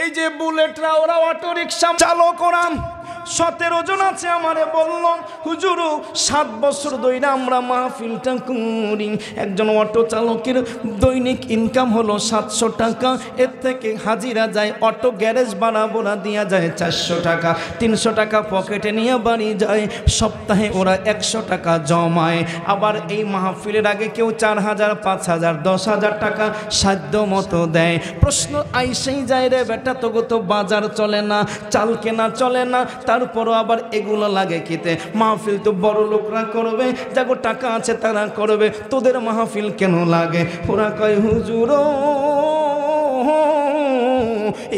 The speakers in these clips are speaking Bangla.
এই যে বুলেটরা ওরা অটো রিক্সা চালক ওরা 17 জন আছে। আমারে বলল হুজুর 7 বছর ধরে আমরা মাহফিলটা করি, একজন অটো চালকের দৈনিক ইনকাম হলো 700 টাকা, এর থেকে হাজিরা যায় অটো গ্যারেজ বানাবোনা দিয়া যায় 400 টাকা, 300 টাকা পকেটে নিয়ে বাড়ি যায়। সপ্তাহে ওরা 100 টাকা জমায়। আবার এই মাহফিলের আগে কেউ 4000, 5000, 10,000 টাকা সাধ্য মতো দেয়। প্রশ্ন আইসেই যায় রে বেটা, তোগো তো বাজার চলে না, চাল কেনা চলে না, তারপরও আবার এগুলো লাগে খেতে। মাহফিল তো বড় লোকরা করবে, যাগো টাকা আছে তারা করবে, তোদের মাহফিল কেন লাগে? ওরা কয় হুজুর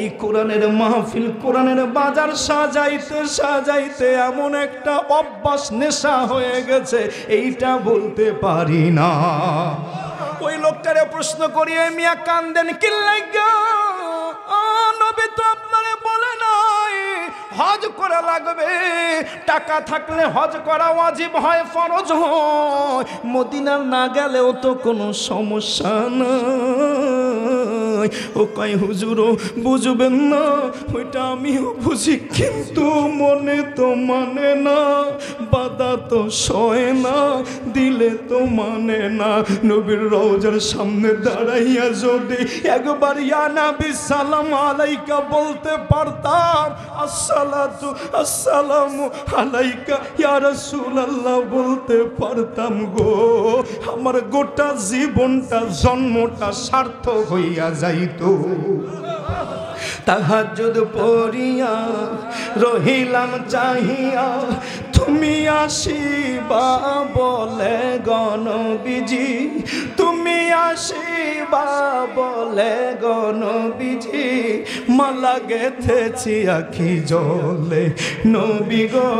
এই কোরআনের মাহফিল, কোরআনের বাজার সাজাইতে সাজাইতে এমন একটা অভ্যাস নেশা হয়ে গেছে, এইটা বলতে পারি না। ওই লোকটারে প্রশ্ন করি, মিয়া কান্দেন কি লাগা? নবী তো আপনারে বলে নাই হজ করা লাগবে, টাকা থাকলে হজ করা ওয়াজিব হয়, ফরজ হয়, মদিনা না গেলেও তো কোনো সমস্যা নাই। ও কয় হুজুর বুঝবেন না, ওইটা আমিও বুঝি, কিন্তু মনে তো মানে না, বাধা তো সয় না, দিলে তো মানে না। নবীর রওজার সামনে দাঁড়াইয়া যদি একবার ইয়া নবী সালাম আলাইকা বলতে পারতাম, আসসালাতু আসসালামু আলাইকা ইয়া রাসূলুল্লাহ বলতে পারতাম গো, আমার গোটা জীবনটা জন্মটা সার্থক হইয়া যাইতো। তাহাজ্জুদ পড়িয়া রহিলাম চাহিয়া, তুমি আসিবা বলে গণবিজি, তুমি আসিবা বলে গণবিজি, মালা গেথেছি আখি জলে, নবী গো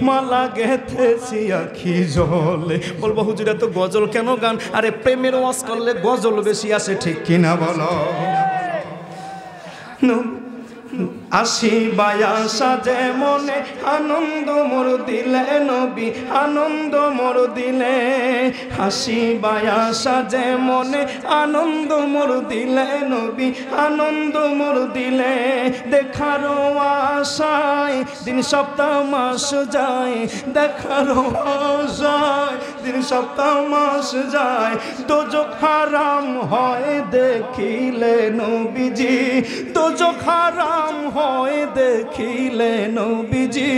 মালা গেথেছি আখি জলে। বলবো হুজুর এত গজল কেন গান? আরে প্রেমের ওয়াজ করলে গজল বেশি আসে, ঠিক কিনা বলো? আসিবা আশা যে মনে, আনন্দ মোর দিলে নবী, আনন্দ মোর দিলে, আসিবা আশা যে মনে, আনন্দ মোর দিলে নবী, আনন্দ মোর দিলে, দেখারও আশায় দিন সপ্তাহ মাস যায়, দেখারও আশায় দিন সপ্তাহ মাস যায়, দোজখ হারাম হয় দেখিলে নবীজি, দোজখ হারাম হয় দেখিলে নবীজি,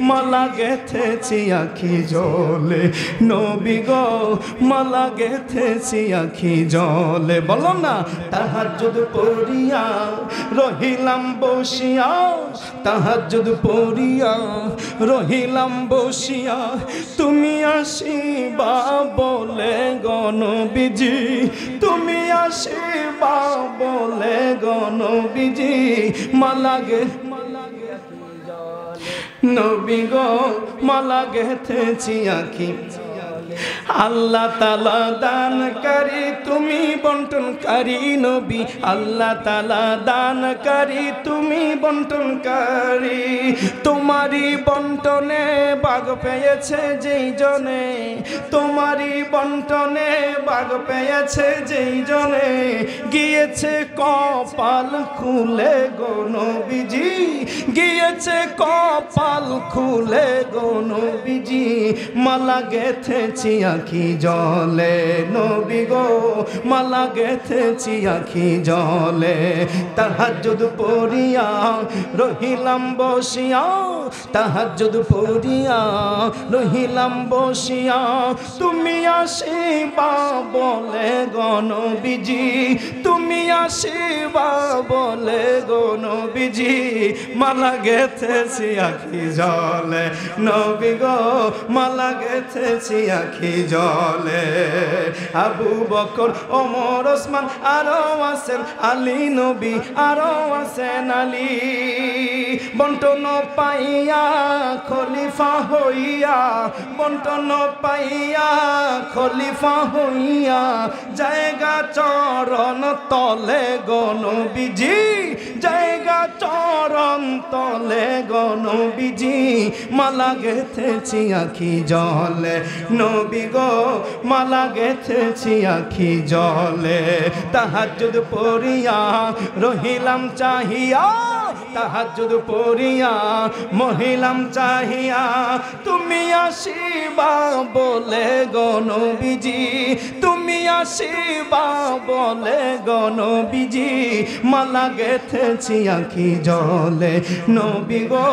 মালা গেথেছি আখি জলে, নবী গো মালা গেথেছি আখি জলে। বলো না, তাহাজ্জুদ পড়িয়া রহিলাম বসিয়া, তাহাজ্জুদ পড়িয়া রহিলাম বসিয়া, তুমি আসিবা বলে গণবিজি, তুমি আসিবা বলে গণবিজি, মালা গে নবী গো মালা গেথেছি আখি। আল্লাহ তাআলা দানকারী, তুমি বন্টনকারী নবী, আল্লাহ তাআলা দানকারী, তুমি বন্টনকারী, তোমারই বন্টনে ভাগ পেয়েছে যেই জনে, তোমারই বন্টনে ভাগ পেয়েছে যেই জনে, গিয়েছে কপাল খুলে গো নবীজি, গিয়েছে কপাল খুলে গো নবীজি, মালা গেথেছি আখি জলে, নবী গো মালা গেথেছি আখি জলে, তাহাজ্জুদ পড়িয়া রহিলাম বসিয়া, তাহাজ্জুদ পড়িয়া রহিলাম বসিয়া, তুমি আসিবা বলে গণবিজি, তুমি আসিবা বলে গণবিজি, মালা গেথেছি আখি জলে, নবী গো মালা গেথেছি আখি জলে। আবু বকর ওমর ওসমান আরো আছেন আলী নবী, আরো আছেন আলী, বন্টন পাইয়া খলিফা হইয়া, বন্টন পাইয়া খলিফা হইয়া, জায়গা চরণ তলে গো নবীজি, জায়গা চরণ তলে গো নবীজি মালা গেথেছি আখি জলে নবী গো মালা গেথেছি আখি জলে তাহাজ্জুদ পড়িয়া রহিলাম চাহিয়া তাহাজ্জুদ পড়িয়া মহিলাম চাহিয়া তুমি আসিবা বলে গো নবীজি তুমি আসিবা বলে গো নবীজি মালা গেথেছি আখি জলে নবী গো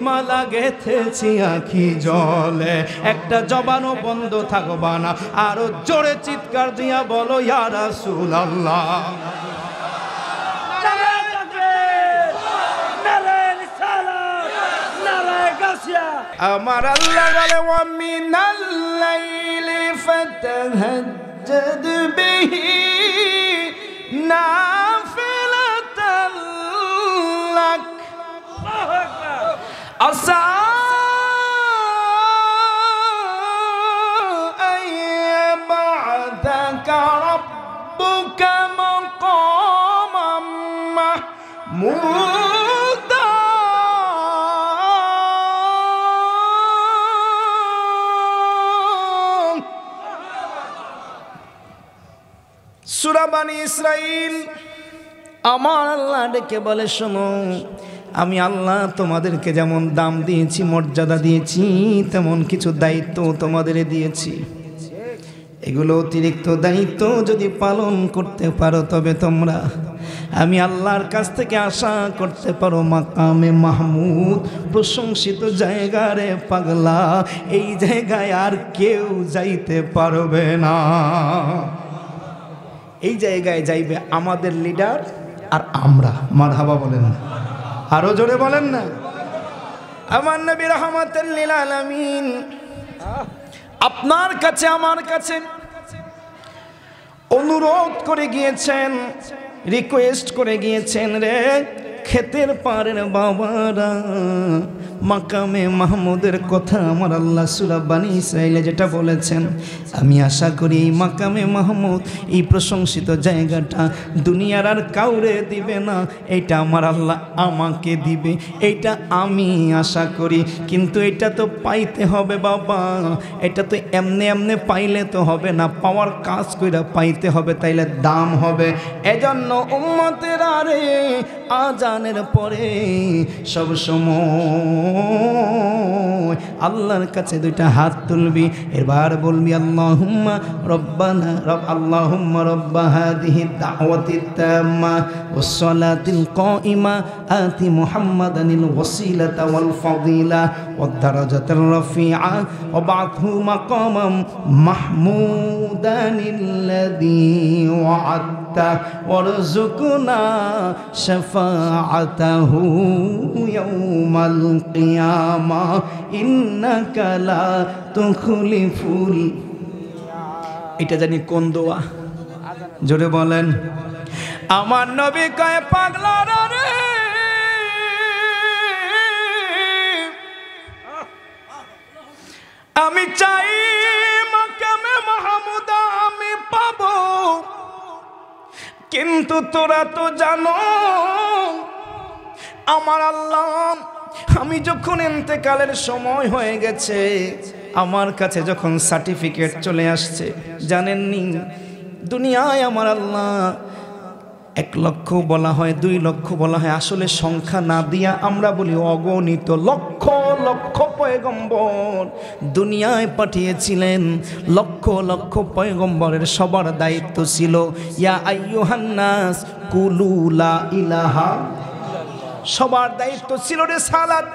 মালা গেথেছি আখি জলে একটা জবানও বন্ধ থাকবা না আরো জোরে চিৎকার দিয়া বলো ইয়া রাসূলুল্লাহ আমার আল্লাহ বলে ওয়া মিনাল লাইলি ফাতাহাজ্জাদ বিহি নাফিলাতাল লাক আসা আইয়াবাদাকা রাব্বুকা মাকামান মাহমুদা সূরা বনী ইসরাঈল আমার আল্লাহ ডেকে বলে শোনো আমি আল্লাহ তোমাদেরকে যেমন দাম দিয়েছি মর্যাদা দিয়েছি তেমন কিছু দায়িত্ব তোমাদের দিয়েছি এগুলো অতিরিক্ত দায়িত্ব যদি পালন করতে পারো তবে তোমরা আমি আল্লাহর কাছ থেকে আশা করতে পারো মাকামে মাহমুদ প্রশংসিত জায়গা রে পাগলা এই জায়গায় আর কেউ যাইতে পারবে না এই জায়গায় যাইবে আমাদের লিডার আর আমরা মারহাবা বলেন না আরো জোরে বলেন না আমার নবী রাহমাতুল লিল আলামিন আপনার কাছে আমার কাছে অনুরোধ করে গিয়েছেন রিকোয়েস্ট করে গিয়েছেন রে ক্ষেতের পারের বাবারা মাকামে মাহমুদের কথা আমার আল্লাহ সূরা বনী ইসরাঈলে যেটা বলেছেন আমি আশা করি এই মাকামে মাহমুদ এই প্রশংসিত জায়গাটা দুনিয়ার আর কাউরে দিবে না এটা আমার আল্লাহ আমাকে দিবে এইটা আমি আশা করি কিন্তু এটা তো পাইতে হবে বাবা এটা তো এমনি এমনি পাইলে তো হবে না পাওয়ার কাজ কইরা পাইতে হবে তাইলে দাম হবে এজন্য উম্মতেরা রে আজানের পরে সব সময় আল্লাহর কাছে দুইটা হাত তুলবি এবার বলবি আল্লাহুম্মা রব্বানা আল্লাহুম্মা রব্বা হাদিহি দাওয়াতিত তাম্মা ওয়াস সালাতিল কাইমা আতি মুহাম্মাদানিল ওয়াসিলাতা ওয়াল ফাদিলা ওয়াদ দারাজাতির রাফিআ ওয়াবআথহু মাকামান মাহমুদানিল্লাযী ওয়া'আদতা ওয়ারযুকনা শাফাআতাহু ইয়াউমাল কিয়ামা ইন্নাকা লা তুখলিফুল এটা জানি কোন দোয়া জোরে বলেন আমার নবী কয় পাগলারা রে আমি চাই মাকামে মাহমুদ আমি পাবো কিন্তু তোরা তো জানো আমার আল্লাহ আমি যখন ইন্তেকালের সময় হয়ে গেছে আমার কাছে যখন সার্টিফিকেট চলে আসছে জানেননি দুনিয়ায় আমার আল্লাহ 1 লক্ষ বলা হয় 2 লক্ষ বলা হয় আসলে সংখ্যা না দিয়া আমরা বলি অগণিত লক্ষ লক্ষ পয়গম্বর দুনিয়ায় পাঠিয়েছিলেন লক্ষ লক্ষ পয়গম্বরের সবার দায়িত্ব ছিল ইয়া আইয়ুহান নাস কুলু লা ইলাহা সবার দায়িত্ব ছিল রিসালাত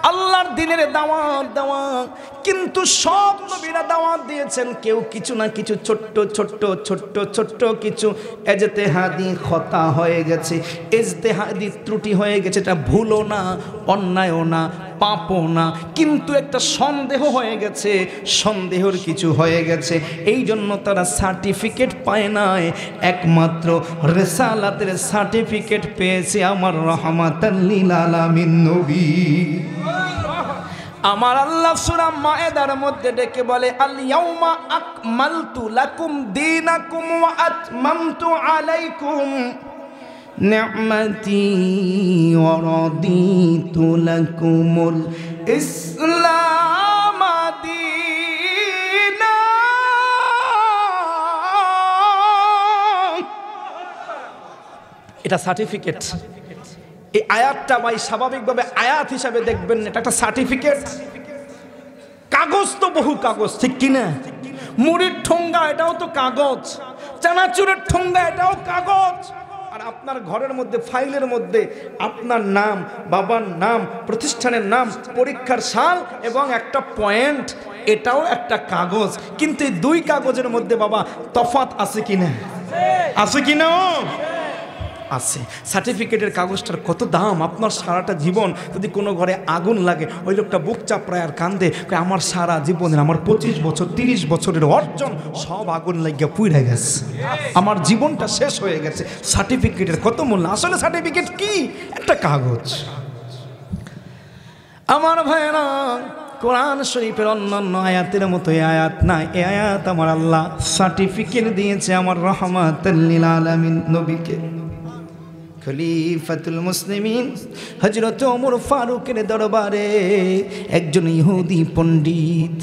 আল্লাহর দ্বীনের দাওয়াত দেওয়া কিন্তু সব নবীরা দাওয়াত দিয়েছেন কেউ কিছু না কিছু ছোট্ট ছোট্ট ছোট্ট ছোট্ট কিছু ইজতিহাদি খতা হয়ে গেছে ইজতিহাদি ত্রুটি হয়ে গেছে এটা ভুলও না অন্যায়ও না পাপও না কিন্তু একটা সন্দেহ হয়ে গেছে সন্দেহের কিছু হয়ে গেছে এই জন্য তারা সার্টিফিকেট পায় নাই একমাত্র রিসালাতের সার্টিফিকেট পেয়েছে আমার রাহমাতাল লিল আলামিন নবী আমার আল্লাহ সূরা মায়েদার মধ্যে ডেকে বলে আল ইয়াউমা আকমালতু লাকুম দীনাকুম ওয়া আতমামতু আলাইকুম নি'মাতি ওয়া রাদিতু লাকুমুল ইসলাম দীনা। এটা সার্টিফিকেট। এই আয়াতটা ভাই স্বাভাবিকভাবে আয়াত হিসাবে দেখবেন, এটা একটা সার্টিফিকেট। কাগজ তো বহু কাগজ, ঠিক কিনা? মুড়ির ঠোঙ্গা এটাও তো কাগজ, চানাচুরের ঠোঙ্গা এটাও কাগজ। আর আপনার ঘরের মধ্যে ফাইলের মধ্যে আপনার নাম, বাবার নাম, প্রতিষ্ঠানের নাম, পরীক্ষার সাল এবং একটা পয়েন্ট, এটাও একটা কাগজ। কিন্তু এই দুই কাগজের মধ্যে বাবা তফাৎ আছে কিনা? আছে কিনা? আছে। সার্টিফিকেটের কাগজটার কত দাম! আপনার সারাটা জীবন যদি কোনো ঘরে আগুন লাগে, ওই লোকটা বুক চাপড়ায় আর কান্দে, আমার সারা জীবনের, আমার 25 বছর 30 বছরের অর্জন সব আগুন লাগিয়ে পুড়ে গেছে, আমার জীবনটা শেষ হয়ে গেছে। সার্টিফিকেটের কত মূল্য! আসলে সার্টিফিকেট কি? একটা কাগজ। আমার ভাইরা, কোরআন শরীফের অন্যান্য আয়াতের মতো এই আয়াত না। এই আয়াত আমার আল্লাহ সার্টিফিকেট দিয়েছে আমার রাহমাতুল লিল আলামিন নবীকে। খলিফাতুল মুসলিমিন হযরত ওমর ফারুকের দরবারে একজন ইহুদি পণ্ডিত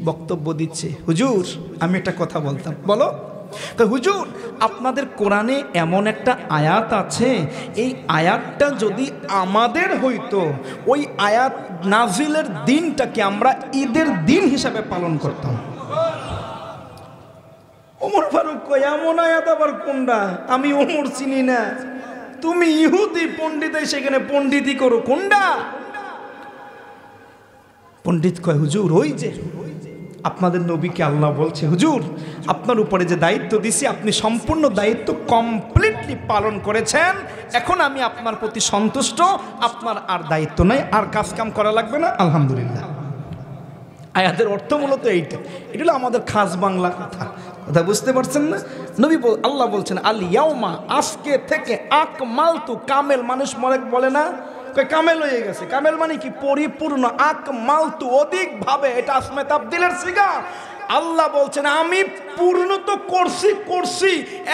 বক্তব্য দিচ্ছে। হুজুর, আমি একটা কথা বলতাম। বলো। হুজুর, আপনাদের কোরআনে এমন একটা আয়াত আছে, এই আয়াতটা যদি আমাদের হইতো, ওই আয়াত নাজিলের দিনটাকে আমরা ঈদের দিন হিসাবে পালন করতাম। ওমর ফারুক কয়, এমন আয়াত আবার কোনটা? আমি ওমর চিনি না, তুমি ইহুদি পণ্ডিত, সেখানে পণ্ডিতই করো, কোনটা? পণ্ডিত কয়, হুজুর ওই যে আপনাদের নবীকে আল্লাহ বলছে, হুজুর আপনার উপরে যে দায়িত্ব দিছি, আপনি সম্পূর্ণ দায়িত্ব কমপ্লিটলি পালন করেছেন, এখন আমি আপনার প্রতি সন্তুষ্ট, আপনার আর দায়িত্ব নাই, আর কাজ কাম করা লাগবে না, আলহামদুলিল্লাহ। আয়াতের অর্থ মূলত এইটা। এটা হলো আমাদের খাস বাংলা কথা। কথা বুঝতে পারছেন না? নবী আল্লাহ বলছেন, আল ইয়াউমা, আজকে থেকে, আকমালতু, কামেল মানুষ মনে বলে না, কামেল হয়ে গেছে। কামেল মানে কি? পরিপূর্ণ। আকমালতু, অধিকভাবে, এটা আসমে তাবদীলের সিগা। আল্লাহ বলছেন আমি পূর্ণ তো করছি,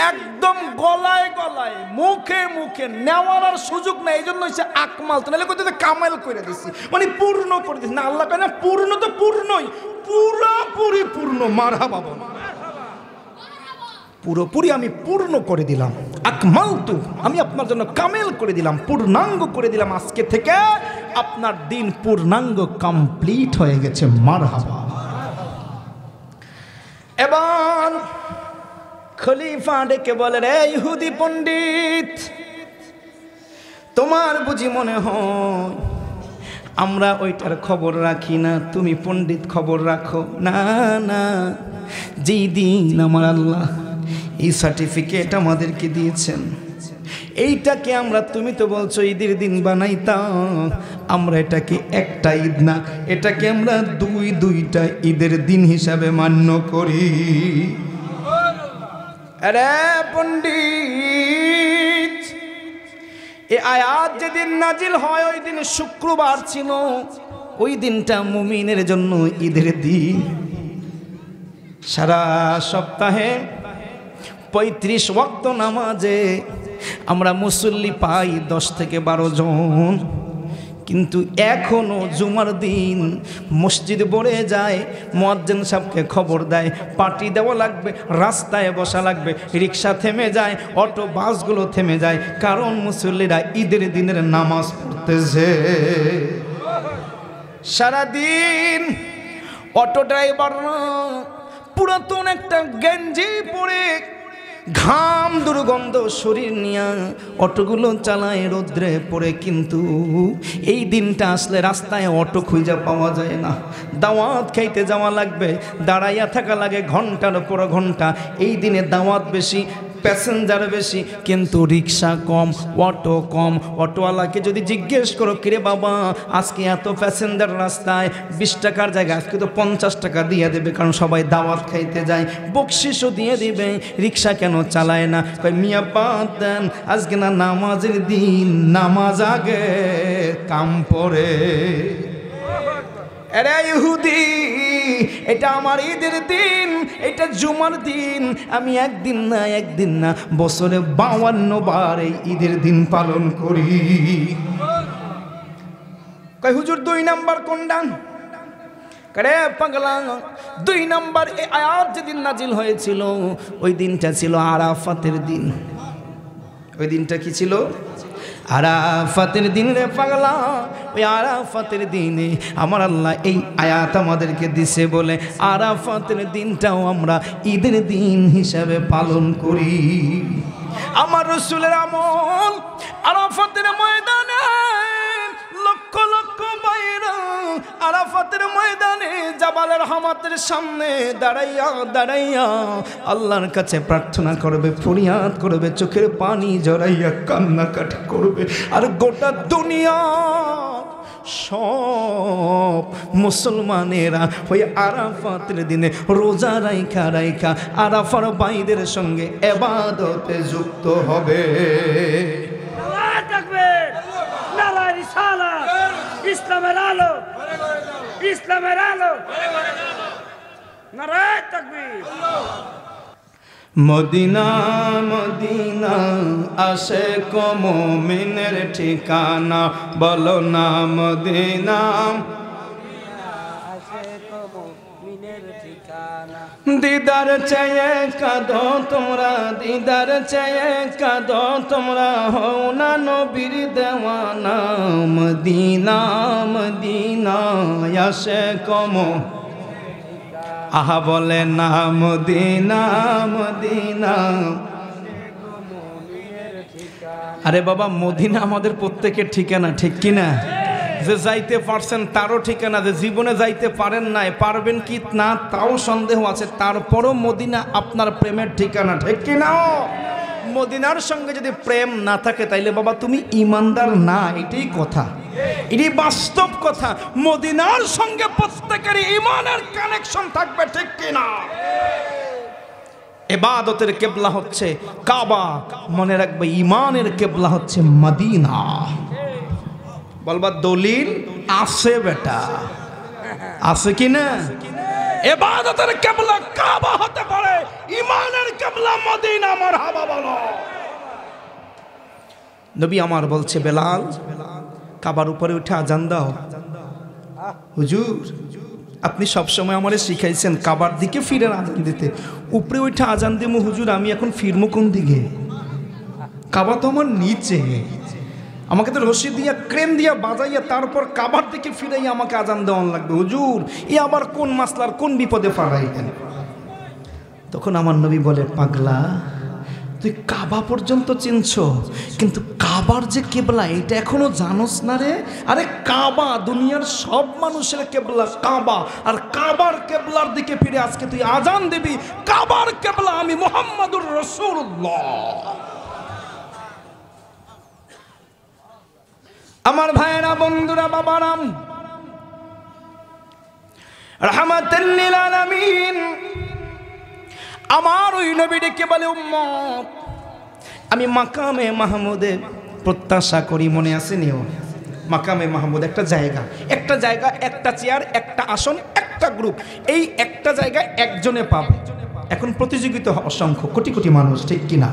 একদম গলায় গলায়, মুখে মুখে নেওয়ার আর সুযোগ নেই। এই জন্য হচ্ছে আকমালতু, নাহলে কোথায় কামেল করে দিচ্ছি, মানে পূর্ণ করে দিচ্ছি না। আল্লাহ কেন? পূর্ণ তো পূর্ণই, পুরোপুরি পূর্ণ। মারহাবা বল। পুরোপুরি আমি পূর্ণ করে দিলাম। আকমালতু, আমি আপনার জন্য কামেল করে দিলাম, পূর্ণাঙ্গ করে দিলাম। আজকে থেকে আপনার দিন পূর্ণাঙ্গ কমপ্লিট হয়ে গেছে। মারহাবা। এবার খলিফা ডেকে বলে, রে ইহুদি পণ্ডিত, তোমার বুঝি মনে হয় আমরা ওইটার খবর রাখি না, তুমি পণ্ডিত খবর রাখো? না না, যেই দিন আমার আল্লাহ এই সার্টিফিকেট আমাদেরকে দিয়েছেন, এইটাকে আমরা, তুমি তো বলছো ঈদের দিন বানাইতাম, আমরা এটাকে একটা ঈদ না, এটাকে আমরা দুইটা ঈদের দিন হিসাবে মান্য করি। আরে পণ্ডিত, এই আয়াত যেদিন নাজিল হয় ওই দিন শুক্রবার ছিল, ওই দিনটা মুমিনের জন্য ঈদের দিন। সারা সপ্তাহে 35 ওয়াক্ত নামাজে আমরা মুসল্লি পাই 10 থেকে 12 জন, কিন্তু এখনো জুমার দিন মসজিদ ভরে যায়, মুয়াজ্জিন সাহেবকে খবর দেয় পার্টি দেওয়া লাগবে, রাস্তায় বসা লাগবে, রিক্সা থেমে যায়, অটো বাসগুলো থেমে যায়, কারণ মুসল্লিরা ঈদের দিনের নামাজ পড়তেছে। সারাদিন অটো ড্রাইভাররা পুরাতন একটা গেঞ্জি পরে, ঘাম দুর্গন্ধ শরীর নিয়ে অটোগুলো চালায় রোদ্রে পড়ে, কিন্তু এই দিনটা আসলে রাস্তায় অটো খুঁজে পাওয়া যায় না। দাওয়াত খাইতে যাওয়া লাগবে, দাঁড়াইয়া থাকা লাগে ঘন্টার পর ঘন্টা। এই দিনে দাওয়াত বেশি, প্যাসেঞ্জার বেশি, কিন্তু রিক্সা কম, অটো কম। অটোওয়ালাকে যদি জিজ্ঞেস করো, কিরে বাবা আজকে এত প্যাসেঞ্জার রাস্তায়, 20 টাকার জায়গায় আজকে তো 50 টাকা দিয়ে দেবে, কারণ সবাই দাওয়াত খাইতে যায়, বকশিসও দিয়ে দিবে, রিক্সা কেন চালায় না? কয় মিয়া বাদ দেন, আজকে না নামাজের দিন, নামাজ আগে কাম পরে। আরে ইহুদি, এটা আমার ঈদের দিন, এটা জুমার দিন। আমি একদিন না বছরে 52 বার এই ঈদের দিন পালন করি। কই হুজুর 2 নাম্বার কোনটা? করে পাগলা, 2 নাম্বার এই আয়াত যেদিন নাজিল হয়েছিল ওই দিনটা ছিল আরাফাতের দিন। ওই দিনটা কি ছিল? আরাফাতের দিন রে পাগলা। ওই আরাফাতের দিনে আমার আল্লাহ এই আয়াত আমাদেরকে দিছে বলে আরাফাতের দিনটাও আমরা ঈদের দিন হিসাবে পালন করি। আমার রাসূলের আমল আরাফাতের ময়দানে লক্ষ লক্ষ বাইরা আরাফাতের ময়দানে জাবালের হামাতের সামনে দাঁড়াইয়া আল্লাহর কাছে প্রার্থনা করবে, ফরিয়াদ করবে, চোখের পানি জড়াইয়া কান্নাকাটি করবে। আর গোটা দুনিয়া সব মুসলমানেরা ওই আরাফাতের দিনে রোজা রাইখা আরাফার বাইদের সঙ্গে ইবাদতে যুক্ত হবে। ইসলামের আলো, ইসলামের আলো, নারায়ে তাকবীর। মদিনা মদিনা আশিক মুমিনের ঠিকানা, বলো না মদিনা আশিক মুমিনের ঠিকানা। দিদার চেয়ে কাঁদো তোমরা, দিদার চেয়ে কাঁদো তোমরা, হও না নবীর দেওয়ানা। মদিনা মদিনা আশিক আহা বলে না মদিনা মদিনা। আরে বাবা, মদিনা আমাদের প্রত্যেকের ঠিকানা, ঠিক কিনা? যে যাইতে পারছেন তারও ঠিকানা, যে জীবনে যাইতে পারেন নাই, পারবেন কি না তাও সন্দেহ আছে, তারপরও মদিনা আপনার প্রেমের ঠিকানা, ঠিক কিনা? মদিনার সঙ্গে যদি প্রেম না থাকে তাইলে বাবা তুমি ইমানদার না, এটাই কথা, এটাই বাস্তব কথা। মদিনার সঙ্গে প্রত্যেকের ইমানের কানেকশন থাকবে, ঠিক কিনা? ইবাদতের কিবলা হচ্ছে কাবা, মনে রাখবে ইমানের কিবলা হচ্ছে মদিনা। বলবা দলিল আছে বেটা, আছে কি না? ইবাদতের কিবলা কাবা হতে পারে, ইমানের কিবলা মদিনা। মারহাবা বলো। নবী আমার বলছে, বেলাল কাবার উপরে উঠে আজান দাও। হুজুর আপনি সবসময় আমারে শিখাইছেন কাবার দিকে ফিরে আজান দিতে, উপরে উঠে আজান দিমু হুজুর, আমি এখন ফিরমু কোন দিকে? কাবা তো আমার নিচে, আমাকে তো রশি দিয়া ক্রেন দিয়া বাজাইয়া তারপর কাবার দিকে ফিরাইয়া আমাকে আজান দেওয়ান লাগবে। হুজুর এ আবার কোন মাসলার কোন বিপদে ফারাইতেন? তখন আমার নবী বলে, পাগলা তুই কাবা পর্যন্ত চিনছ, কিন্তু কাবার যে কেবলা এটা এখনো জানোস না রে। আরে কাবা দুনিয়ার সব মানুষের কেবলা কাবা, আর কাবার কেবলার দিকে ফিরে আজকে তুই আজান দিবি। কাবার কেবলা আমি মুহাম্মাদুর রাসূলুল্লাহ। আমার ভাইয়েরা, বন্ধুরা, বাবারাম, রাহমাতাল লিল আলামিন আমার ওই নবী ডেকে বলে, উম্মত আমি মাকামে মাহমুদে প্রত্যাশা করি। মনে আছে নিও, মাকামে মাহমুদ একটা জায়গা, একটা চেয়ার, একটা আসন, একটা গ্রুপ, এই একটা জায়গায় একজনে পাবে। এখন প্রতিযোগিতা অসংখ্য, কোটি কোটি মানুষ, ঠিক কিনা?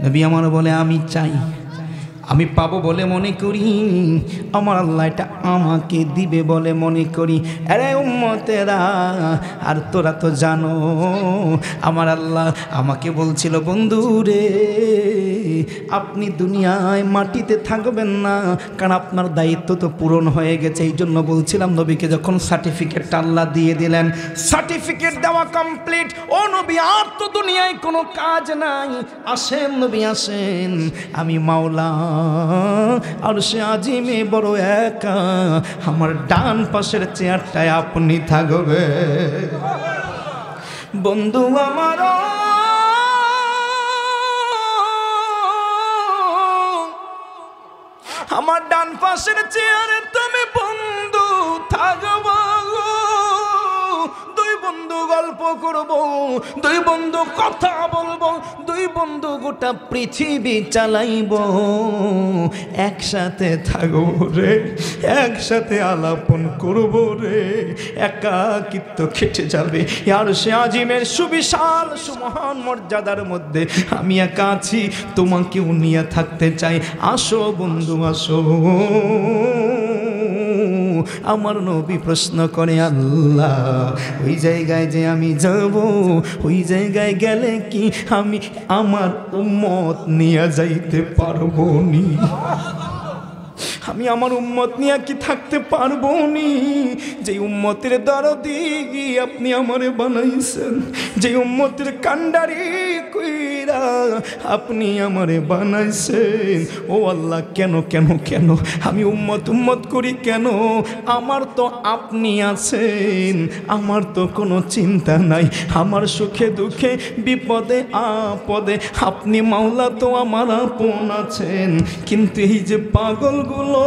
নবী আমার বলে, আমি চাই, আমি পাবো বলে মনে করি, আমার আল্লাহ এটা আমাকে দিবে বলে মনে করি। আরে উম্মতেরা, আর তোরা তো জানো আমার আল্লাহ আমাকে বলছিল, বন্ধু রে আপনি দুনিয়ায় মাটিতে থাকবেন না, কারণ আপনার দায়িত্ব তো পূরণ হয়ে গেছে। এই জন্য বলছিলাম নবীকে যখন সার্টিফিকেটটা আল্লাহ দিয়ে দিলেন, সার্টিফিকেট দেওয়া কমপ্লিট, ও নবী আর তো দুনিয়ায় কোনো কাজ নাই, আসেন নবী আসেন, আমি মাওলা আর সে আজিমে বড় একা, আমার ডান পাশের চেয়ারটায় আপনি থাকবে। বন্ধু আমার আমার ডান পাশের চেয়ারে তুমি বন্ধু থাকবা, দুই বন্ধু গল্প করব, দুই বন্ধু কথা বলবো, দুই বন্ধু গোটা পৃথিবী চালাইব, একসাথে থাকবো রে, একসাথে আলাপন করব রে, একাকিত্ব কেটে যাবে। আর সে আজিমের সুবিশাল সুমহান মর্যাদার মধ্যে আমি একা আছি, তোমাকেও নিয়ে থাকতে চাই, আসো বন্ধু আসো। আমার নবী প্রশ্ন করে, আল্লাহ ওই জায়গায় যে আমি যাব, ওই জায়গায় গেলে কি আমি আমার উম্মত নিয়ে যাইতে পারবো নি? আমি আমার উম্মত নিয়ে কি থাকতে পারবো নি? যে উম্মতের দরদি আপনি আমারে বানাইছেন, যে উম্মতের কান্ডারি কইরা আপনি আমারে বানাইছেন, ও আল্লাহ কেন কেন কেন আমি উম্মত উম্মত করি কেন? আমার তো আপনি আছেন, আমার তো কোনো চিন্তা নাই, আমার সুখে দুঃখে বিপদে আপদে আপনি মাওলা তো আমার আপন আছেন। কিন্তু এই যে পাগলগুলো,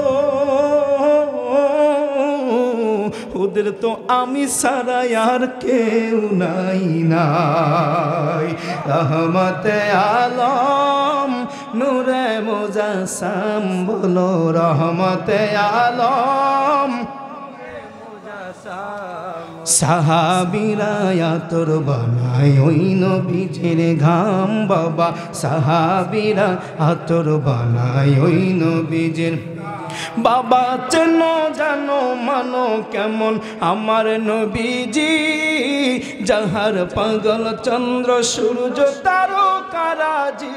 ওদের তো আমি ছাড়া আর কেউ নাই নাই। রহমতে আলম নূরে মুজাসসাম বলো, রহমতে আলম সাহাবীরা আতর বানায় ওই নবীজির ঘাম বাবা, সাহাবীরা আতর বানায় ওই নবীজির। বাবা চেন জানো মানো কেমন আমার নবীজি, যাহার পাগল চন্দ্র সূর্য তারকারাজি,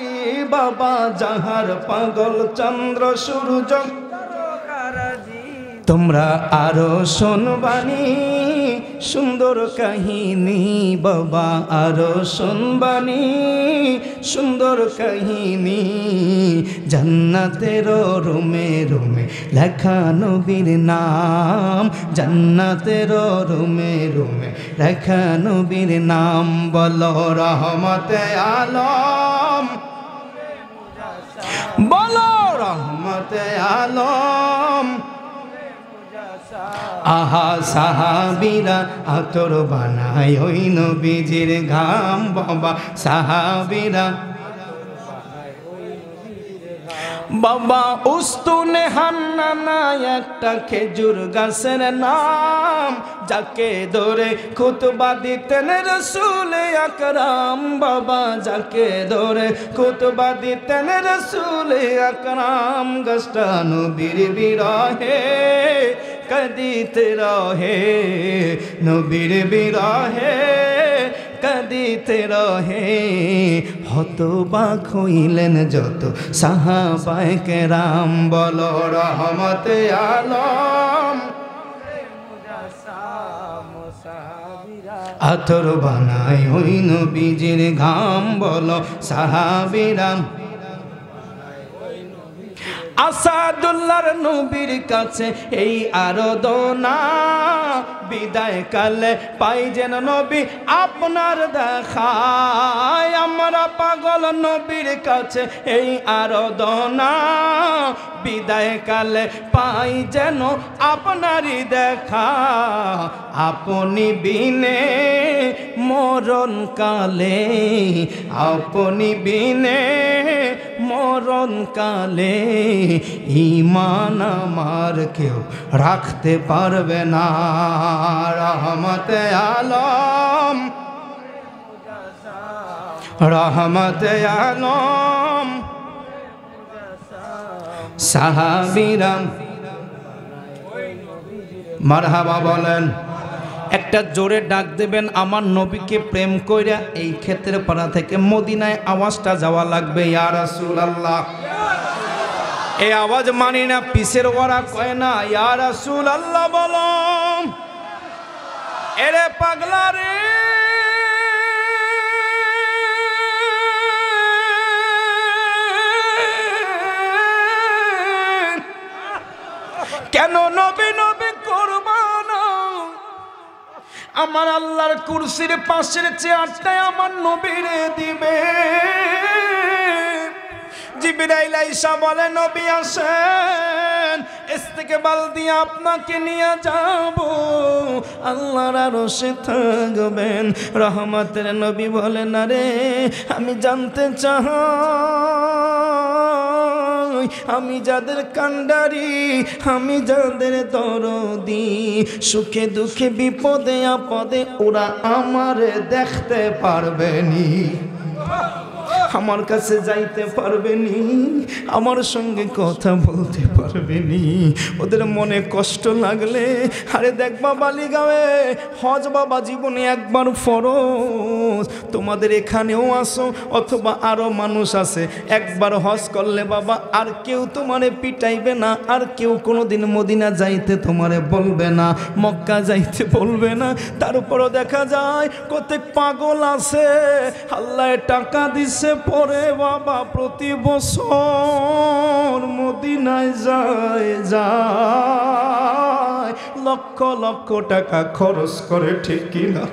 বাবা যাহার পাগল চন্দ্র সূর্য তারকারাজি। তোমরা আরো শুনবানি সুন্দর কাহিনী বাবা, আরো শুনবানি সুন্দর কাহিনী, জান্নাতের রুমে রুমে লেখা নবীর নাম, জান্নাতের রুমে রুমে লেখা নবীর নাম। বলো রহমতে আলম, বলো রহমতে আলম। আহা সাহাবীরা আতর বানায় ওই নবীজির ঘাম বাবা, সাহাবীরা বাবা। উস্তুনে হান্নানা একটা খেজুর গাছের নাম, যাকে ধরে খুতবা দিতেন রাসূল আকরাম বাবা, যাকে ধরে খুতবা দিতেন রাসূল আকরাম। গাছটা নবীর বিরহে কাঁদিতে রহে, নবীর বিরহে কাঁদিতে রহে। হতবাক হইলেন যত সাহাবায়ে কেরাম, বলো রহমতে আলম। আতর বানায় ওই নবীজির ঘাম, বলো সাহাবীরা। আসাদুল্লাহর নবীর কাছে এই আরাধনা, বিদায় কালে পাই যেন নবী আপনার দেখায়। আমরা পাগল নবীর কাছে এই আরাধনা, বিদায় কালে পাই যেন আপনারই দেখা। আপনি বিনে মরণ কালে, আপনি বিনে মরণ কালে, ঈমান আমার কেউ রাখতে পারবে না। রহমতে আলম, রহমতে আলম। সাহাবীরা মারহাবা বলেন। একটা জোরে ডাক দেবেন, আমার নবীকে প্রেম কইরা এই ক্ষেত্রে পাড়া থেকে মদিনায় আওয়াজটা যাওয়া লাগবে, ইয়া রাসূলুল্লাহ। এই আওয়াজ মানি না, পিছের ওরা কয় না ইয়া রাসূলুল্লাহ বলো। এরে পাগলা রে, কেন নবী নবী করবা না? আমার আল্লাহর কুরসির পাশের চেয়ারটাই আমার নবীরে দিবে। জিবরাইল আইসা বলে নবী আসেন, থেকে বালতি আপনাকে নিয়ে যাব, আল্লাহর আরশে থাকবেন। রহমতের নবী বলেন, আরে আমি জানতে চাই, আমি যাদের কান্ডারি, আমি যাদের দরদি, সুখে দুঃখে বিপদে আপদে ওরা আমারে দেখতে পারবেনি, আমার কাছে যাইতে পারবেনি, আমার সঙ্গে কথা বলতে পারবেনি। ওদের মনে কষ্ট লাগলে, আরে দেখবা বালিগাঁওয়ে হজ বাবা জীবনে একবার ফরজ, তোমাদের এখানেও আসো অথবা আরো মানুষ আছে, একবার হজ করলে বাবা আর কেউ তোমারে পিটাইবে না, আর কেউ কোনোদিন মদিনা যাইতে তোমারে বলবে না, মক্কা যাইতে বলবে না। তারপরও দেখা যায় কত পাগল আছে, আল্লাহ টাকা দিছে পরে বাবা প্রতি বছর মদিনায় যায় লক্ষ লক্ষ টাকা খরচ করে, ঠিক কিনা?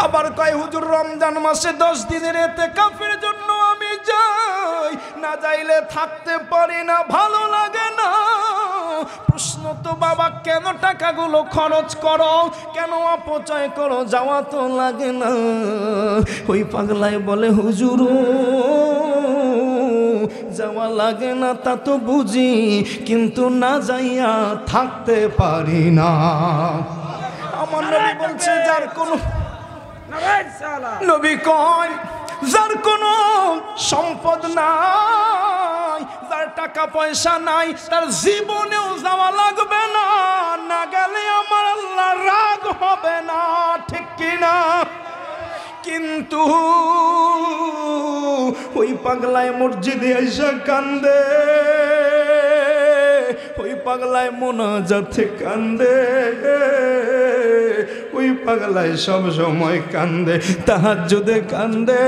আবার কয় হুজুর রমজান মাসে 10 দিনের ইতিকাফের জন্য আমি যাই, না যাইলে থাকতে পারি না, ভালো লাগে না। প্রশ্ন তো বাবা, কেন টাকাগুলো খরচ করো, কেন অপচয় করো, যাওয়া তো লাগে না? ওই পাগলায় বলে, হুজুর যাওয়া লাগে না তা তো বুঝি, কিন্তু না যাইয়া থাকতে পারি না। আমার নবী বলছে, যার কোনো নবী কয় যার কোনো সম্পদ নাই, যার টাকা পয়সা নাই, তার জীবনেও যাওয়া লাগবে না, না গেলে আমার আল্লাহ রাগ হবে না, ঠিক কিনা? কিন্তু ওই পাগলায় মসজিদে আইসা কান্দে, ওই পাগলায় মোনাজাতে কান্দে, ওই পাগলায় সব সময় কান্দে, তাহাজ্জুদে কান্দে,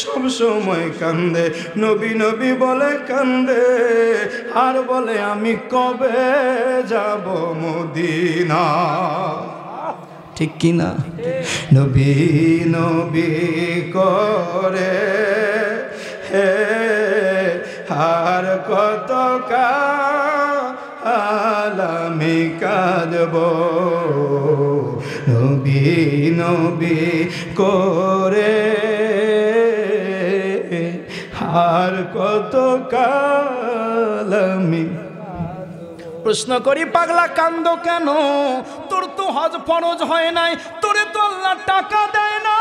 সব সময় কান্দে। নবী নবী বলে কান্দে, আর বলে আমি কবে যাব মদিনা, ঠিক কিনা? নবী নবী করে হে আর কত কাল আমি কাঁদব, নবী নবী করে আর কত কাল আমি। প্রশ্ন করি, পাগলা কান্দ কেন? তোর তো হজ ফরজ হয় নাই, তোরে তো আল্লাহ টাকা দেয় না।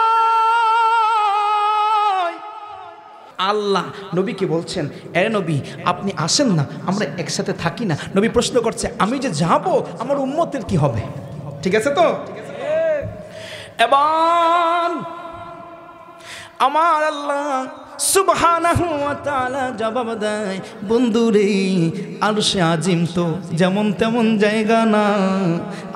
আল্লাহ নবীকে বলছেন, এ নবী আপনি আসেন না, আমরা একসাথে থাকি না। নবী প্রশ্ন করছে, আমি যে যাব আমার উম্মতের কি হবে? ঠিক আছে তো? এবার আমার আল্লাহ সুবহানাহু ওয়া তাআলা জবাব দেয়, বন্ধুরে আরশে আজিম তো যেমন তেমন জায়গা না,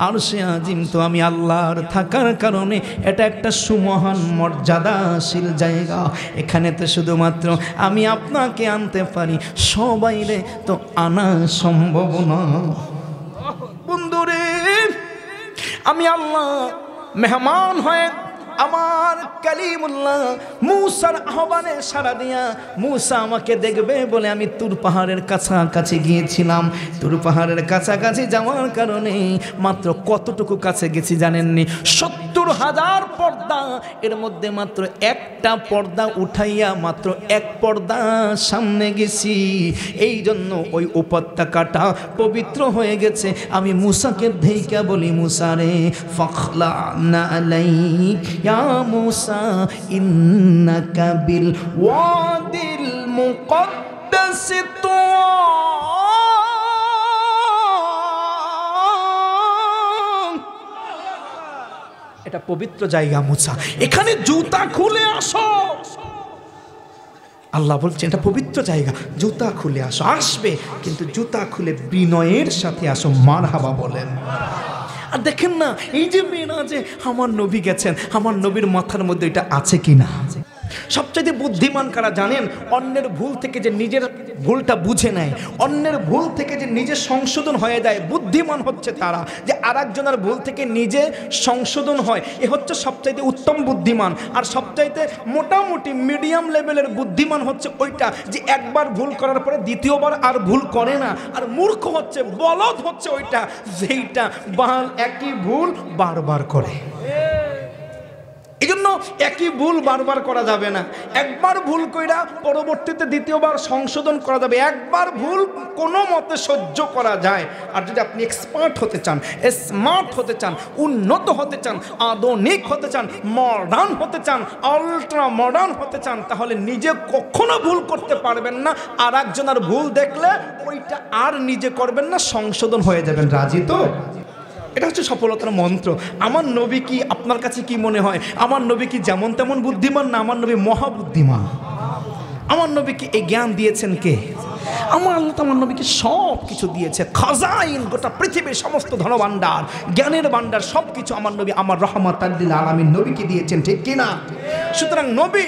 আরশে আজিম তো আমি আল্লাহর থাকার কারণে এটা একটা সুমহান মর্যাদাশীল জায়গা, এখানে তো শুধুমাত্র আমি আপনাকে আনতে পারি, সবাইরে তো আনা সম্ভব না। বন্ধুরে আমি আল্লাহ মেহমান হয়ে আমার কালিমুল্লাহ মূসার আহ্বানে সাড়া দিয়া, মূসা আমাকে দেখবে বলে আমি তুর পাহাড়ের কাছাকাছি গিয়েছিলাম। তুর পাহাড়ের কাছাকাছি যাওয়ার কারণে মাত্র কতটুকু কাছে গেছি জানেননি? 70,000 পর্দা, এর মধ্যে মাত্র একটা পর্দা উঠাইয়া মাত্র এক পর্দা সামনে গেছি। এই জন্য ওই উপত্যকাটা পবিত্র হয়ে গেছে। আমি মূসাকে ধেইকা বলি, মূসা রে ফখলানা আলাইক ইয়া মূসা ইন্নাকা বিল ওয়াদিল মুকদ্দাস তুয়া। এটা পবিত্র জায়গা মূসা, এখানে জুতা খুলে আসো। আল্লাহ বলছেন এটা পবিত্র জায়গা, জুতা খুলে আসো। আসবে কিন্তু জুতা খুলে বিনয়ের সাথে আসো, মারহাবা বলেন। আর দেখেন না, এই যে মেয়েরা যে আমার নবী গেছেন, আমার নবীর মাথার মধ্যে এটা আছে কি না? সবচাইতে বুদ্ধিমান কারা জানেন? অন্যের ভুল থেকে যে নিজের ভুলটা বুঝে নেয়, অন্যের ভুল থেকে যে নিজের সংশোধন হয়ে যায়, বুদ্ধি বুদ্ধিমান হচ্ছে তারা যে আরেকজনের ভুল থেকে নিজে সংশোধন হয়, এ হচ্ছে সবচাইতে উত্তম বুদ্ধিমান। আর সবচাইতে মোটামুটি মিডিয়াম লেভেলের বুদ্ধিমান হচ্ছে ওইটা যে একবার ভুল করার পরে দ্বিতীয়বার আর ভুল করে না। আর মূর্খ হচ্ছে, বলদ হচ্ছে ওইটা যেইটা একই ভুল বারবার করে। এই জন্য একই ভুল বারবার করা যাবে না। একবার ভুল কইরা পরবর্তীতে দ্বিতীয়বার সংশোধন করা যাবে। একবার ভুল কোনো মতে সহ্য করা যায়। আর যদি আপনি এক্সপার্ট হতে চান, স্মার্ট হতে চান, উন্নত হতে চান, আধুনিক হতে চান, মডার্ন হতে চান, আল্ট্রা মডার্ন হতে চান, তাহলে নিজে কখনো ভুল করতে পারবেন না। আর একজনের ভুল দেখলে ওইটা আর নিজে করবেন না, সংশোধন হয়ে যাবেন। রাজি তো? এটা হচ্ছে সফলতার মন্ত্র। আমার নবী কি, আপনার কাছে কি মনে হয়, আমার নবী কি যেমন তেমন বুদ্ধিমান না? আমার নবী মহাবুদ্ধিমান। আমার নবীকে এই জ্ঞান দিয়েছেন কে? আমার আল্লাহ তো আমার নবীকে সব কিছু দিয়েছে। খাজাইন, গোটা পৃথিবীর সমস্ত ধনভাণ্ডার, জ্ঞানের ভাণ্ডার, সব কিছু আমার নবী, আমার রহমাতাল লিল আলামিন নবীকে দিয়েছেন, ঠিক কিনা? সুতরাং নবী,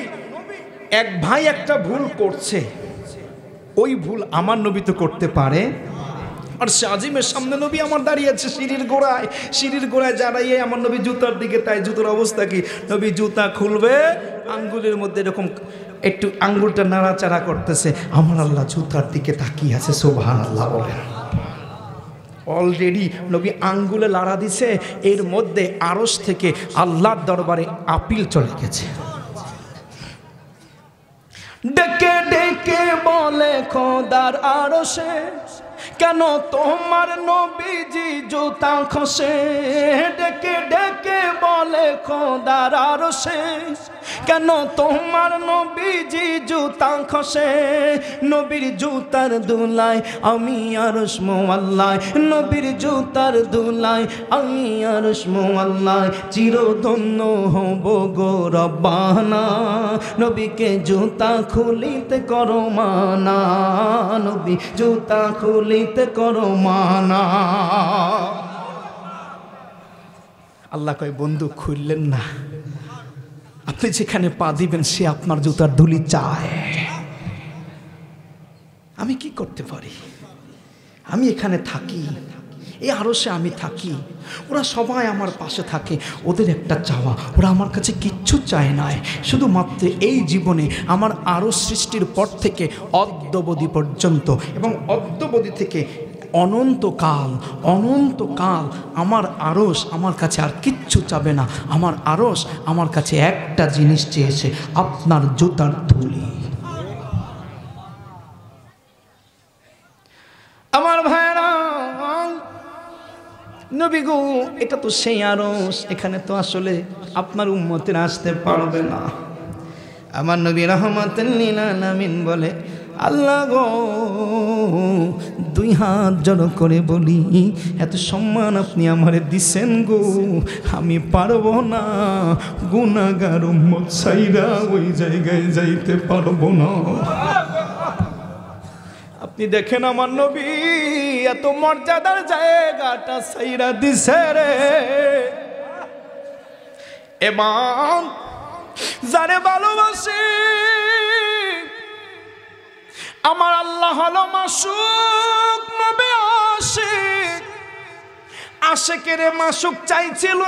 এক ভাই একটা ভুল করছে, ওই ভুল আমার নবী তো করতে পারে। আর সে আজিমের সামনে নবী আমার দাঁড়িয়ে আছে সিঁড়ির গোড়ায় দাঁড়িয়ে আমার নবী জুতার দিকে, তাই জুতোর অবস্থা কি? নবী জুতা খুলবে, আঙ্গুলের মধ্যে এরকম একটু আঙ্গুলটা নাড়াচাড়া করতেছে। আমার আল্লাহ জুতার দিকে তাকিয়ে আছে, সুবহানাল্লাহ বলেন। অলরেডি নবী আঙ্গুলে লাড়া দিছে, এর মধ্যে আরশ থেকে আল্লাহর দরবারে আপিল চলে গেছে। ডেকে ডেকে বলে খোদার আরশে, কেন তোমার নবীজি জুতা খসে? ডেকে ডেকে বলে খোদার আরশে, কেন তোমার নবীজি জুতা খসে? নবীর জুতার দুলায় আমি আরশ মোয়াল্লায়, নবীর জুতার দুলায় আমি আরশ মোয়াল্লায়, চিরধন্য হব গো রব্বানা, নবীকে জুতা খুলিতে করো মানা, নবী জুতা খুলিতে করো মানা। আল্লাহ কয়, বন্ধু খুললেন না, আপনি যেখানে পা দিবেন সে আপনার জুতার ধুলি চায়। আমি কি করতে পারি? আমি এখানে থাকি, এই আরশে আমি থাকি, ওরা সবাই আমার পাশে থাকে। ওদের একটা চাওয়া, ওরা আমার কাছে কিচ্ছু চায় নাই, শুধুমাত্র এই জীবনে আমার আরশ সৃষ্টির পর থেকে অদ্যাবধি পর্যন্ত এবং অদ্যাবধি থেকে অনন্তকাল আমার আরশ আমার কাছে আর কিচ্ছু চাবে না। আমার আরশ আমার কাছে একটা জিনিস চেয়েছে, আপনার জুতার ধুলি। আমার ভাইরা, নবী গো, এটা তো সেই আরশ, এখানে তো আসলে আপনার উম্মতেরা আসতে পারবে না। আমার নবী রাহমাতুল লিল আলামিন বলে, আল্লাহ গো, দুই হাত জড়ো করে বলি, এত সম্মান আপনি আমারে দিছেন গো, আমি পারবো না, গুনাহগার উম্মত ছাইরা ওই জায়গায় যাইতে পারবো না। আপনি দেখেন আমার নবী এত মর্যাদার জায়গাটা ছাইরা দিছে রে। এবং যারে ভালোবাসে আমার আল্লাহ হলো মাসুক, নবী আশিক। আশিকের মাসুক চাইছিল,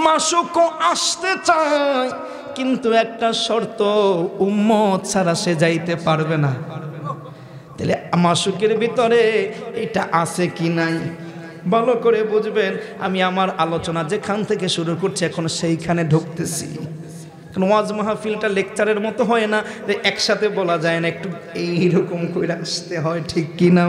মাসুকও আসতে চায়, কিন্তু একটা শর্ত, উম্মত ছাড়া সে যাইতে পারবে না। তাহলে মাসুকের ভিতরে এটা আছে কি নাই ভালো করে বুঝবেন। আমি আমার আলোচনা যেখান থেকে শুরু করছি এখন সেইখানে ঢুকতেছি। ওয়াজ মাহফিলটা লেকচারের মতো হয় না যে একসাথে বলা যায় না, একটু এইরকম করে আসতে হয়, ঠিক কি না?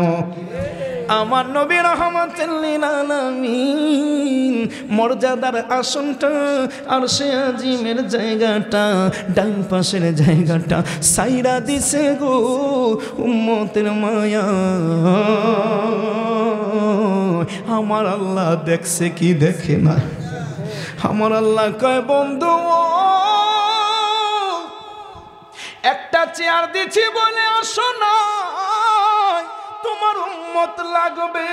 আমার নবী রাহমাতুল লিল আলামিন মর্যাদার আসনটা, আরশে আজিমের জায়গাটা, ডান পাশের জায়গাটা সাইরা দিছে গো উম্মতের মায়া। আমার আল্লাহ দেখছে কি দেখে না? আমার আল্লাহ কয়, বন্ধু একটা চেয়ার দিছি বলে আসো না, তোমার উম্মত লাগবে,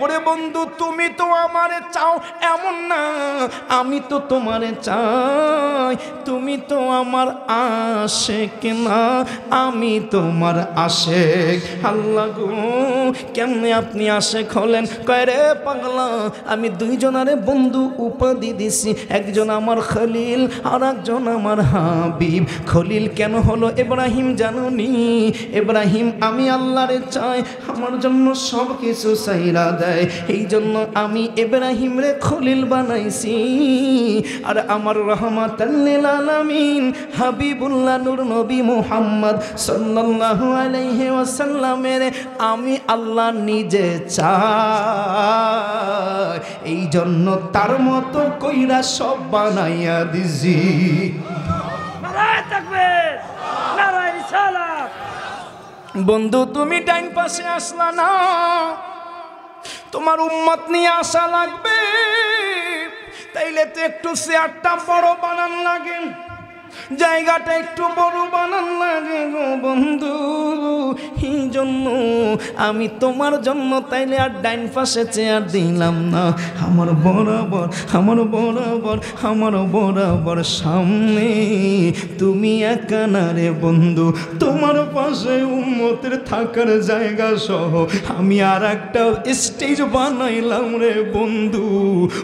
ওরে বন্ধু তুমি তো আমারে চাও এমন না, আমি তো তোমারে চাই। তুমি তো আমার আশেক না, আমি তোমার আশেক। আল্লাহ গো কেমনে আপনি আশেক হলেন? কয় রে পাগলা, আমি দুইজনারে বন্ধু উপাধি দিছি, একজন আমার খলিল আর একজন আমার হাবিব। খলিল কেন হলো ইব্রাহিম জানুনি? ইব্রাহিম আমি আল্লাহরে চাই, আমার জন্য সব কিছু চাইরা দেয়, এই জন্য আমি ইব্রাহিম রে খলিল বানাইছি। আর আমার রহমাতাল লিল আলামিন হাবিবুল্লাহ নূর নবী মুহাম্মদ সাল্লাল্লাহু আলাইহি ওয়াসাল্লামের আমি আল্লাহ নিজে চাই, এই জন্য তার মতো কইরা সব বানাইয়া দিছি। নারায়ে তাকবীর, নারায়ে রিসালাত। বন্ধু তুমি ডাইন পাশে আসলা না, তোমার উম্মত নিয়ে আসা লাগবে, তাইলে তো একটু চেয়ারটা বড় বানান লাগে, জায়গাটা একটু বড় বানান লাগে গো বন্ধু। এই জন্য আমি তোমার জন্য তাইলে আর ডাইন পাশে চেয়ার দিলাম না, আমার বরাবর আমার বরাবর আমার বরাবর সামনে তুমি একা না রে বন্ধু, তোমার পাশে উম্মতের থাকার জায়গা সহ আমি আর একটা স্টেজ বানাইলাম রে বন্ধু।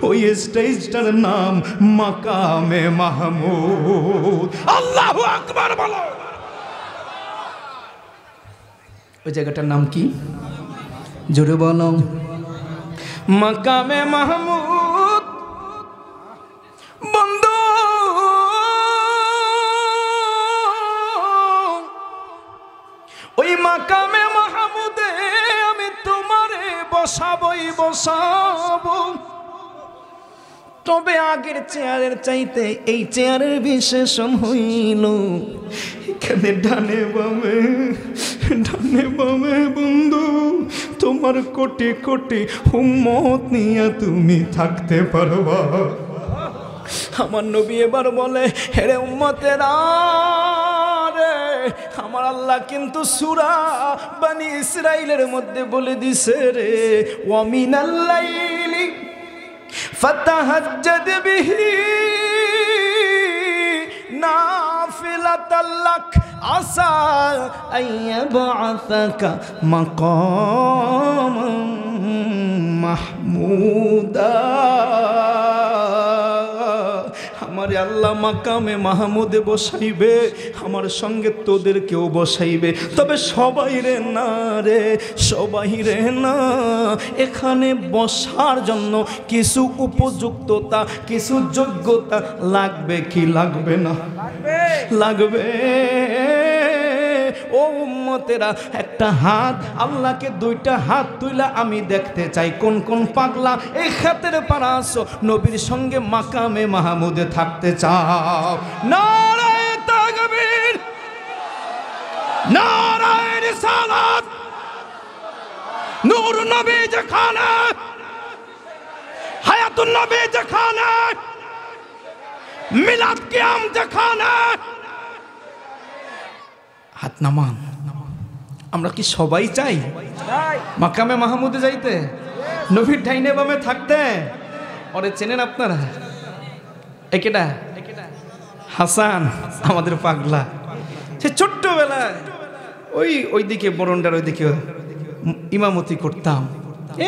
ওই স্টেজটার নাম মাকামে মাহমুদ। আল্লাহু আকবার বলো। ওই জায়গাটার নাম কি? জোরে বলো। মাকামে মাহমুদ। বন্ধু ওই মাকামে মাহমুদে আমি তোমারে বসাবই বসাবো, তবে আগের চেয়ারের চাইতে এই চেয়ারের বিশেষণ হইল এখানে ডানে বামে বন্ধু তোমার কোটি কোটি উম্মত নিয়ে তুমি থাকতে পারবা। আমার নবী এবার বলে, হেরে উম্মতেরা রে, আমার আল্লাহ কিন্তু সূরা বনি ইসরাইলের মধ্যে বলে দিছে রে, ওয়া মিনাল লাইলি ফাতাহাজ্জাদ বিহি নাফিলাতাল লাক আসা আইয়াবআসাকা মাকামান মাহমুদা। আমার আল্লাহ মাকামে মাহমুদে বসাইবে, আমার সঙ্গে তোদেরকেও বসাইবে, তবে সবাই রে না রে, সবাই রে না। এখানে বসার জন্য কিছু উপযুক্ততা, কিছু যোগ্যতা লাগবে কি লাগবে না? লাগবে। ও উম্মতেরা, একটা হাত, আল্লাহকে দুইটা হাত তুইলা আমি দেখতে চাই কোন কোন পাগলা এই খাতের পারা আসো নবীর সঙ্গে মাকামে মাহমুদে থাকতে চাও। নারায়ে তাকবীর, নারায়ে রিসালাত। নূর নবী যেখানে, হায়াতুন নবী যেখানে, মিলাদ কিয়াম যেখানে। হাত নামান। আমরা কি সবাই চাই মাকামে মাহমুদে যাইতে, নবীর ডাইনে বামে থাকতে? ওরে চেনেন আপনারা? একেটা হাসান, আমাদের পাগলা। সে ছোট্টবেলায় ওই দিকে বরন্ডার ওই দিকে ইমামতি করতাম,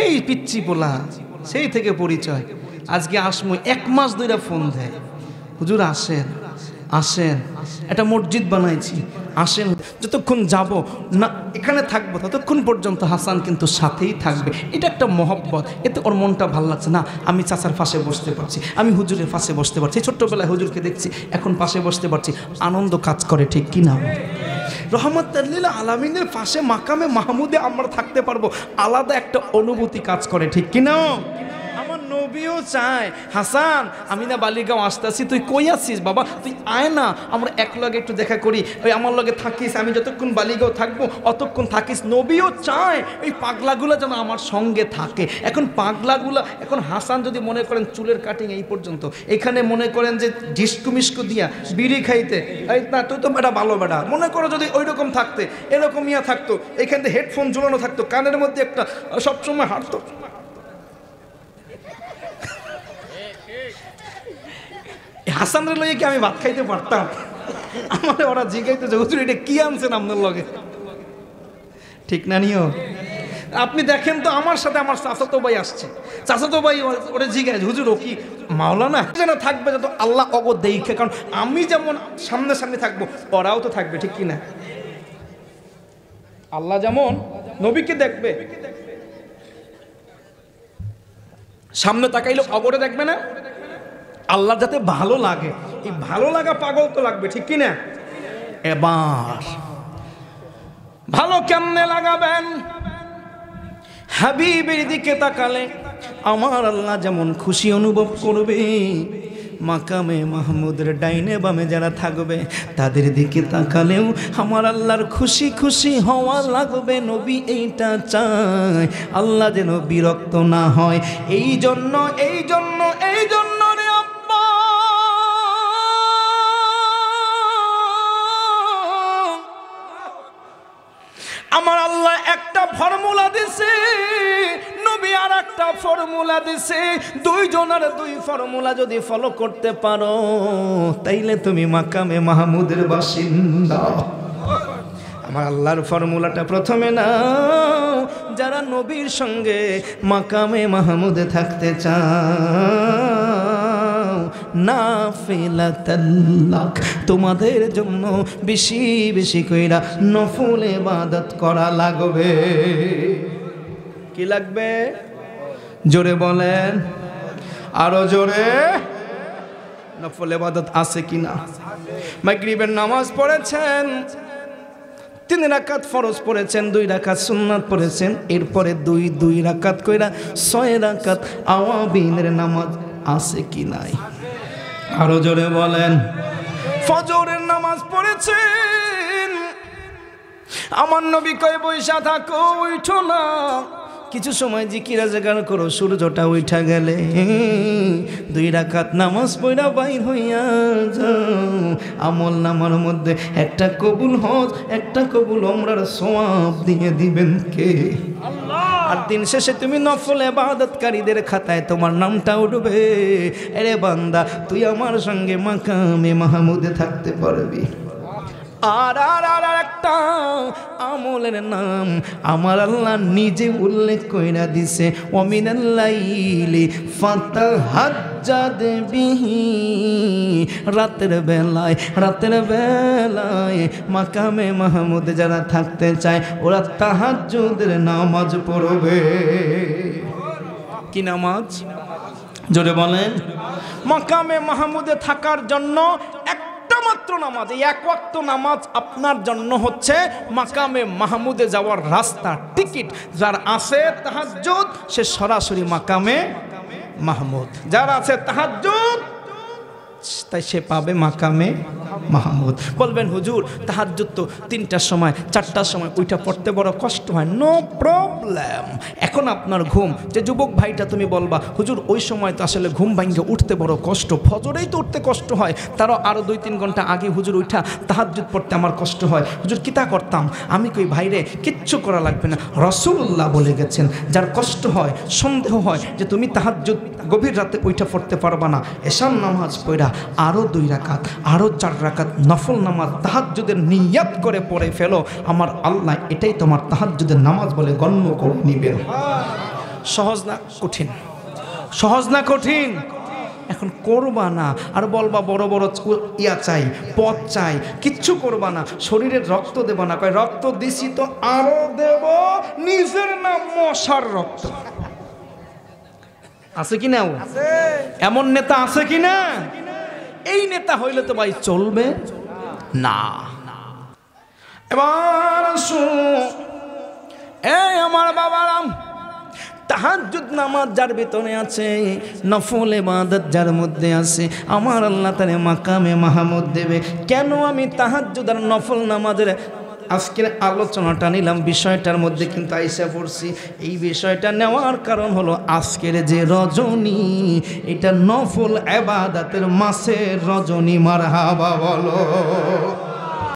এই পিচ্ছি পোলা, সেই থেকে পরিচয়। আজকে আসমু 1 মাস ধরে ফোন দেয়, হুজুর আসেন আসেন, একটা মসজিদ বানাইছি, আসেন। যতক্ষণ যাব না এখানে থাকবো ততক্ষণ পর্যন্ত হাসান কিন্তু সাথেই থাকবে। এটা একটা মহব্বত, এতে ওর মনটা ভালো লাগছে না। আমি চাচার পাশে বসতে পারছি, আমি হুজুরের পাশে বসতে পারছি, ছোট্টবেলায় হুজুরকে দেখছি, এখন পাশে বসতে পারছি, আনন্দ কাজ করে, ঠিক কি না? রহমাতুল লিল আলামিনের পাশে মাকামে মাহমুদে আমরা থাকতে পারবো, আলাদা একটা অনুভূতি কাজ করে, ঠিক কি না? আমার নবীও চায়, হাসান আমি না বালিগাঁও আসতেছি, তুই কই আছিস বাবা, তুই আয় না, আমরা এক লগে একটু দেখা করি, ওই আমার লগে থাকিস, আমি যতক্ষণ বালিগাঁও থাকবো অতক্ষণ থাকিস। নবীও চায় এই পাগলাগুলো যেন আমার সঙ্গে থাকে। এখন পাগলাগুলা, এখন হাসান যদি মনে করেন চুলের কাটিং এই পর্যন্ত, এখানে মনে করেন যে ডিস্কু মিস্কু দিয়া বিড়ি খাইতে, এই না তুই তো বেটা ভালো বেটা, মনে করো যদি ওই রকম থাকতে, এরকম ইয়া থাকতো, এখান থেকে হেডফোন ঝুলানো থাকতো, কানের মধ্যে একটা সবসময় হাঁটতো, হাসানের লগে কি আমি ভাত খাইতে পারতাম? আমার ওরা জিগাইতে যে হুজুর এটা কি আনছেন আপনার লগে, ঠিক না নিও? আপনি দেখেন তো আমার সাথে আমার চাচাতো ভাই আসছে, চাচাতো ভাই ওরা জিগায় হুজুর ও কি মাওলানা? যেন থাকবে যত আল্লাহ অগো দেখে, কারণ আমি যেমন সামনে সামনে থাকবো ওরাও তো থাকবে, ঠিক কি না? আল্লাহ যেমন নবীকে দেখবে, সামনে তাকাইলে অগরে দেখবে না? আল্লাহ যাতে ভালো লাগে, এই ভালো লাগা পাগল তো লাগবে, ঠিক কি না? এবার ভালো কেমনে লাগাবেন? হাবিবের দিকে তাকালে আমার আল্লাহ যেমন খুশি অনুভব করবে, মাকামে মাহমুদের ডাইনে বামে যারা থাকবে তাদের দিকে তাকালেও আমার আল্লাহর খুশি খুশি হওয়া লাগবে। নবী এইটা চায় আল্লাহ যেন বিরক্ত না হয়। এই জন্য রে আব্বা, আমার আল্লাহ একটা ফর্মুলা দিছে, নবী আর একটা ফর্মুলা দিছে। দুইজনের দুই ফর্মুলা যদি ফলো করতে পারো তাইলে তুমি মাকামে মাহমুদের বাসিন্দা। আমার আল্লাহর ফর্মুলাটা প্রথমে নাও, যারা নবীর সঙ্গে মাকামে মাহমুদে থাকতে চাও, নাফিলাতাল্লাহ, তোমাদের জন্য বেশি বেশি কইরা নফল ইবাদত করা লাগবে। কি লাগবে? জোরে বলেন, আরো জোরে। নফল ইবাদত আছে কিনা? মাগরিবের নামাজ পড়েছেন, 3 রাকাত ফরজ পড়েছেন, 2 রাকাত সুন্নাত পড়েছেন, এরপরে 2 রাকাত কইরা 6 রাকাত আওয়াবিনের নামাজ আছে কি নাই? আরো জোরে বলেন। ফজরের নামাজ পড়েছেন, আমার নবী কয় বৈশা থাকো, উঠো না, কিছু সময় জিকির আজকার করো, সূর্যটা উঠা গেলে 2 রাকাত নামাজ পড়া বাইর হইয়া যাও। আমল নামার মধ্যে একটা কবুল হজ, একটা কবুল ওমরার সওয়াব দিয়ে দিবেন কে? আল্লাহ। আর দিন শেষে তুমি নফল ইবাদতকারীদের খাতায় তোমার নামটা উঠবে। আরে বান্দা, তুই আমার সঙ্গে মাকামে মাহমুদে থাকতে পারবি। আর একটা আমলের নাম আমার আল্লাহ নিজে উল্লেখ কইরা দিছে, ওয়ামিনাল লাইলি ফাতাহাজ্জাদ বিহি, রাতের বেলায় মাকামে মাহমুদে যারা থাকতে চায় ওরা তাহাজ্জুদের নামাজ পড়বে। কি নামাজ? জোরে বলেন। মাকামে মাহমুদে থাকার জন্য মাত্র নামাজ, এই 1 ওয়াক্ত নামাজ আপনার জন্য হচ্ছে মাকামে মাহমুদে যাওয়ার রাস্তা, টিকিট। যার আছে তাহাজ্জুদ সে সরাসরি মাকামে মাহমুদ, যার আছে তাহাজ্জুদ তাই সে পাবে মাকামে মাহমুদ। বলবেন হুজুর তাহাজ্জুদ তো 3টার সময় 4টার সময় ওইটা পড়তে বড় কষ্ট হয়। No problem. এখন আপনার ঘুম, যে যুবক ভাইটা তুমি বলবা হুজুর ওই সময় তো আসলে ঘুম ভাঙ্গে উঠতে বড় কষ্ট, ফজরেই তো উঠতে কষ্ট হয়, তারও আরও 2-3 ঘন্টা আগে হুজুর উঠা তাহাজ্জুদ পড়তে আমার কষ্ট হয়, হুজুর কিতা করতাম? আমি কই ভাইরে কিচ্ছু করা লাগবে না, রাসূলুল্লাহ বলে গেছেন যার কষ্ট হয়, সন্দেহ হয় যে তুমি তাহাজ্জুদ গভীর রাতে ওইটা পড়তে পারবা না, এশার নামাজ পড়া আরও 2 রাকাত আরও 4 রাকাত নফল নামাজ তাহাজ্জুদের নিয়ত করে পড়ে ফেলো, আমার আল্লাহ এটাই তোমার তাহাজ্জুদের নামাজ বলে গণ্য করে নিবেন। সহজ না কঠিন? সহজ না কঠিন? এখন করবা না আর বলবা বড় বড় ইয়া চাই, পথ চাই, কিচ্ছু করবা না, শরীরের রক্ত দেব না। কয় রক্ত দিছি তো আরো দেব, নিজের নাম মশার রক্ত। আছে কি না? এমন নেতা আছে কি না? এই নেতা হইলে তো ভাই চলবে না। এবার এই আমার বাবারাম, তাহাজ্জুদ নামাজ যার ভিতরে আছে, নফল ইবাদত যার মধ্যে আছে, আমার আল্লাহ তারে মাকামে মাহমুদ দেবে। কেন আমি তাহাজ্জুদ আর নফল নামাজের আজকের আলোচনাটা নিলাম, বিষয়টার মধ্যে কিন্তু আইসা পড়ছি। এই বিষয়টা নেওয়ার কারণ হলো আজকের যে রজনী, এটা নফল ইবাদতের মাসের রজনী। মারহাবা বলো।